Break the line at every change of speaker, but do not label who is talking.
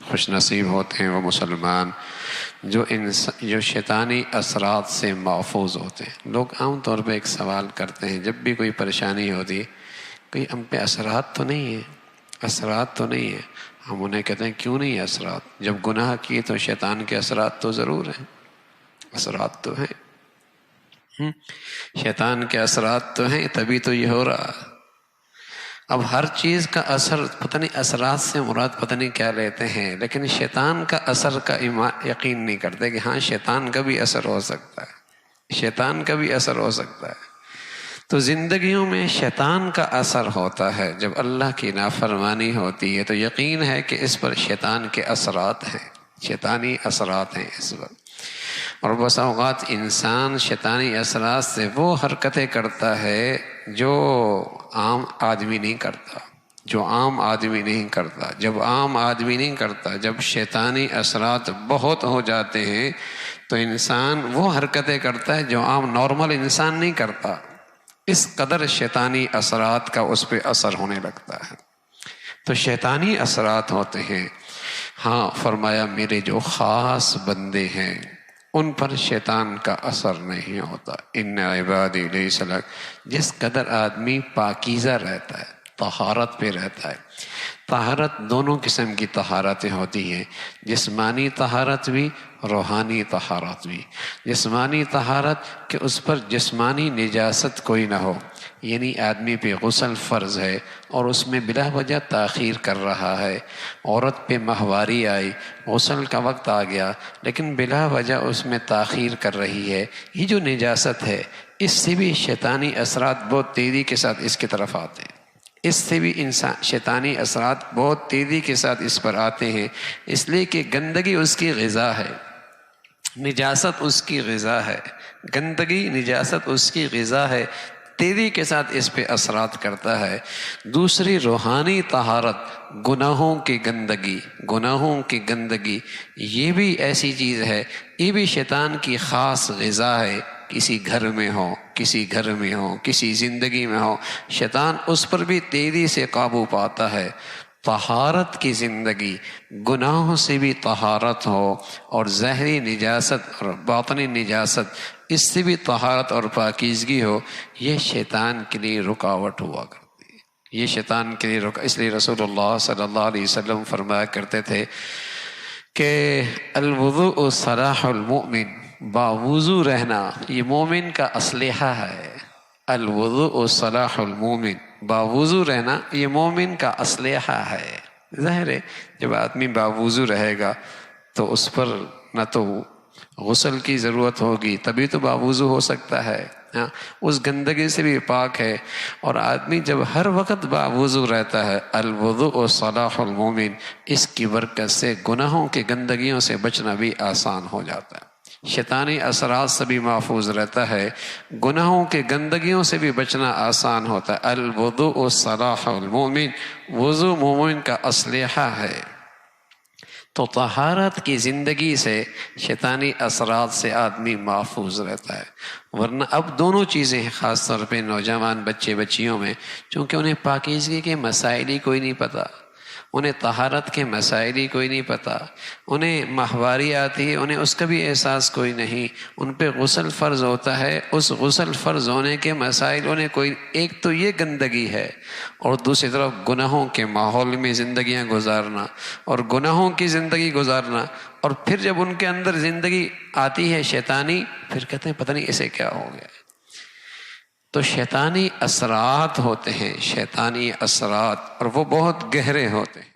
خوش نصیب ہوتے ہیں وہ مسلمان جو شیطانی اثرات سے محفوظ ہوتے ہیں۔ لوگ عام طور پہ ایک سوال کرتے ہیں جب بھی کوئی پریشانی ہوتی، کوئی ہم پہ اثرات تو نہیں ہیں، اثرات تو نہیں ہیں۔ ہم انہیں کہتے ہیں کیوں نہیں اثرات؟ جب گناہ کیے تو شیطان کے اثرات تو ضرور ہیں، اثرات تو ہیں، شیطان کے اثرات تو ہیں، تبھی تو یہ ہو رہا۔ اب ہر چیز کا اثر پتہ نہیں، اثرات سے مراد پتہ نہیں کیا لیتے ہیں، لیکن شیطان کا اثر کا یقین نہیں کرتے کہ ہاں شیطان کا بھی اثر ہو سکتا ہے، شیطان کا بھی اثر ہو سکتا ہے۔ تو زندگیوں میں شیطان کا اثر ہوتا ہے، جب اللہ کی نافرمانی ہوتی ہے تو یقین ہے کہ اس پر شیطان کے اثرات ہیں، شیطانی اثرات ہیں اس وقت۔ اور بس اوقات انسان شیطانی اثرات سے وہ حرکتیں کرتا ہے جو عام آدمی نہیں کرتا، جو عام آدمی نہیں کرتا۔ جب عام آدمی نہیں کرتا، جب شیطانی اثرات بہت ہو جاتے ہیں تو انسان وہ حرکتیں کرتا ہے جو عام نارمل انسان نہیں کرتا۔ اس قدر شیطانی اثرات کا اس پہ اثر ہونے لگتا ہے، تو شیطانی اثرات ہوتے ہیں۔ ہاں فرمایا میرے جو خاص بندے ہیں ان پر شیطان کا اثر نہیں ہوتا۔ ان عبادی لیس لک، جس قدر آدمی پاکیزہ رہتا ہے، طہارت پہ رہتا ہے۔ طہارت دونوں قسم کی طہارتیں ہوتی ہیں، جسمانی طہارت بھی، روحانی طہارت بھی۔ جسمانی طہارت کہ اس پر جسمانی نجاست کوئی نہ ہو، یعنی آدمی پہ غسل فرض ہے اور اس میں بلا وجہ تاخیر کر رہا ہے، عورت پہ ماہواری آئی، غسل کا وقت آ گیا لیکن بلا وجہ اس میں تاخیر کر رہی ہے، یہ جو نجاست ہے اس سے بھی شیطانی اثرات بہت تیزی کے ساتھ اس کی طرف آتے ہیں، اس سے بھی شیطانی اثرات بہت تیزی کے ساتھ اس پر آتے ہیں، اس لیے کہ گندگی اس کی غذا ہے، نجاست اس کی غذا ہے، گندگی نجاست اس کی غذا ہے، تیزی کے ساتھ اس پہ اثرات کرتا ہے۔ دوسری روحانی طہارت، گناہوں کی گندگی، گناہوں کی گندگی یہ بھی ایسی چیز ہے، یہ بھی شیطان کی خاص غذا ہے۔ کسی گھر میں ہو، کسی گھر میں ہو، کسی زندگی میں ہو، شیطان اس پر بھی تیزی سے قابو پاتا ہے۔ طہارت کی زندگی، گناہوں سے بھی طہارت ہو اور ظاہری نجاست اور باطنی نجاست اس سے بھی طہارت اور پاکیزگی ہو، یہ شیطان کے لیے رکاوٹ ہوا کرتی ہے، یہ شیطان کے لیے اس لیے رسول اللہ صلی اللہ علیہ وسلم فرمایا کرتے تھے کہ الوضوء سلاح المؤمن، باوضو رہنا یہ مومن کا اسلحہ ہے۔ الوضوء سلاح المؤمن، باوضو رہنا یہ مومن کا اسلحہ ہے۔ ظاہر ہے جب آدمی باوضو رہے گا تو اس پر نہ تو غسل کی ضرورت ہوگی، تبھی تو باوضو ہو سکتا ہے، اس گندگی سے بھی پاک ہے۔ اور آدمی جب ہر وقت باوضو رہتا ہے، الوضوء صلاح المومن، اس کی برکت سے گناہوں کی گندگیوں سے بچنا بھی آسان ہو جاتا ہے، شیطانی اثرات سے بھی محفوظ رہتا ہے، گناہوں کے گندگیوں سے بھی بچنا آسان ہوتا ہے۔ الوضوء صلاح المومن، وضو مومن کا اسلحہ ہے۔ تو طہارت کی زندگی سے شیطانی اثرات سے آدمی محفوظ رہتا ہے، ورنہ اب دونوں چیزیں ہیں، خاص طور پہ نوجوان بچے بچیوں میں، چونکہ انہیں پاکیزگی کے مسائل ہی کوئی نہیں پتہ، انہیں طہارت کے مسائل ہی کوئی نہیں پتہ، انہیں ماہواری آتی ہے انہیں اس کا بھی احساس کوئی نہیں، ان پہ غسل فرض ہوتا ہے، اس غسل فرض ہونے کے مسائل انہیں کوئی، ایک تو یہ گندگی ہے اور دوسری طرف گناہوں کے ماحول میں زندگیاں گزارنا اور گناہوں کی زندگی گزارنا، اور پھر جب ان کے اندر زندگی آتی ہے شیطانی، پھر کہتے ہیں پتہ نہیں اسے کیا ہو گیا۔ تو شیطانی اثرات ہوتے ہیں، شیطانی اثرات، اور وہ بہت گہرے ہوتے ہیں۔